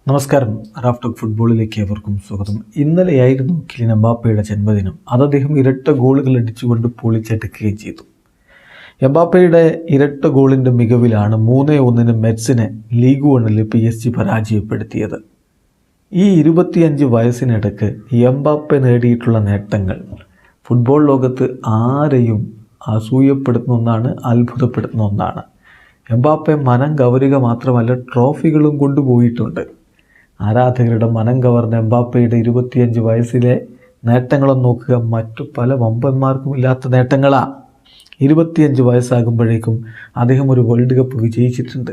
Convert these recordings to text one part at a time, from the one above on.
നമസ്കാരം. Raf talk ഫുട്ബോളിലേക്ക് ഏവർക്കും സ്വാഗതം. ഇന്നലെയായിരുന്നു കിലിൻ എംബാപ്പയുടെ ജന്മദിനം. അത് അദ്ദേഹം ഇരട്ട ഗോളുകൾ അടിച്ചുകൊണ്ട് പൊളിച്ചെടുക്കുകയും ചെയ്തു. എംബാപ്പയുടെ ഇരട്ട ഗോളിൻ്റെ മികവിലാണ് 3-1 മെറ്റ്സിനെ ലീഗ് 1 PSG പരാജയപ്പെടുത്തിയത്. ഈ 25 വയസ്സിനിടയ്ക്ക് എംബാപ്പെ നേടിയിട്ടുള്ള നേട്ടങ്ങൾ ഫുട്ബോൾ ലോകത്ത് ആരെയും അസൂയപ്പെടുത്തുന്ന ഒന്നാണ്, അത്ഭുതപ്പെടുത്തുന്ന ഒന്നാണ്. എംബാപ്പെ മനം കവരുക മാത്രമല്ല, ട്രോഫികളും കൊണ്ടുപോയിട്ടുണ്ട്. ആരാധകരുടെ മനം കവർന്ന എംബാപ്പയുടെ 25 വയസ്സിലെ നേട്ടങ്ങളൊന്നും നോക്കുക, മറ്റു പല വമ്പന്മാർക്കും ഇല്ലാത്ത നേട്ടങ്ങളാണ്. 25 വയസ്സാകുമ്പോഴേക്കും അദ്ദേഹം ഒരു വേൾഡ് കപ്പ് വിജയിച്ചിട്ടുണ്ട്.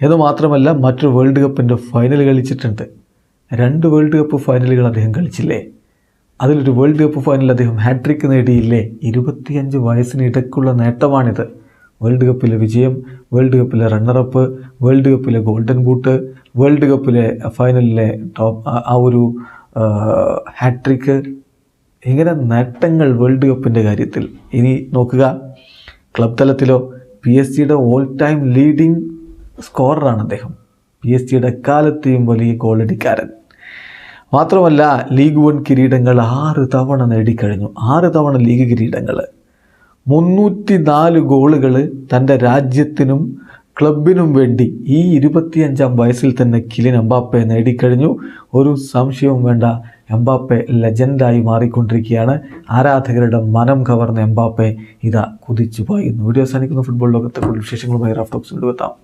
അതുമാത്രമല്ല, മറ്റൊരു വേൾഡ് കപ്പിൻ്റെ ഫൈനൽ കളിച്ചിട്ടുണ്ട്. 2 വേൾഡ് കപ്പ് ഫൈനലുകൾ അദ്ദേഹം കളിച്ചില്ലേ? അതിലൊരു വേൾഡ് കപ്പ് ഫൈനൽ അദ്ദേഹം ഹാട്രിക്ക് നേടിയില്ലേ? 25 വയസ്സിനിടയ്ക്കുള്ള നേട്ടമാണിത്. വേൾഡ് കപ്പിലെ വിജയം, വേൾഡ് കപ്പിലെ റണ്ണറപ്പ്, വേൾഡ് കപ്പിലെ ഗോൾഡൻ ബൂട്ട്, വേൾഡ് കപ്പിലെ ഫൈനലിലെ ഒരു ഹാട്രിക്ക്, ഇങ്ങനെ നേട്ടങ്ങൾ വേൾഡ് കപ്പിൻ്റെ കാര്യത്തിൽ. ഇനി നോക്കുക, ക്ലബ് തലത്തിലോ PSG ഓൾ ടൈം ലീഡിങ് സ്കോററാണ് അദ്ദേഹം. PSG എക്കാലത്തെയും വലിയ ഗോളടിക്കാരൻ. മാത്രമല്ല, ലീഗ് 1 കിരീടങ്ങൾ 6 തവണ നേടിക്കഴിഞ്ഞു. 6 തവണ ലീഗ് കിരീടങ്ങൾ. 304 ഗോളുകൾ തൻ്റെ രാജ്യത്തിനും ക്ലബിനും വേണ്ടി ഈ 25-ാം വയസ്സിൽ തന്നെ കിലിൻ എംബാപ്പെ നേടിക്കഴിഞ്ഞു. ഒരു സംശയവും വേണ്ട, എംബാപ്പെ ലെജൻഡായി മാറിക്കൊണ്ടിരിക്കുകയാണ്. ആരാധകരുടെ മനം കവർന്ന എംബാപ്പെ ഇതാ കുതിച്ചു പായുന്നു. വീഡിയോ അവസാനിക്കുന്ന ഫുട്ബോൾ ലോകത്തെ കൂടുതൽ വിശേഷങ്ങളുമായി റാഫ് ടോക്സ് കൊണ്ടുവെത്താം.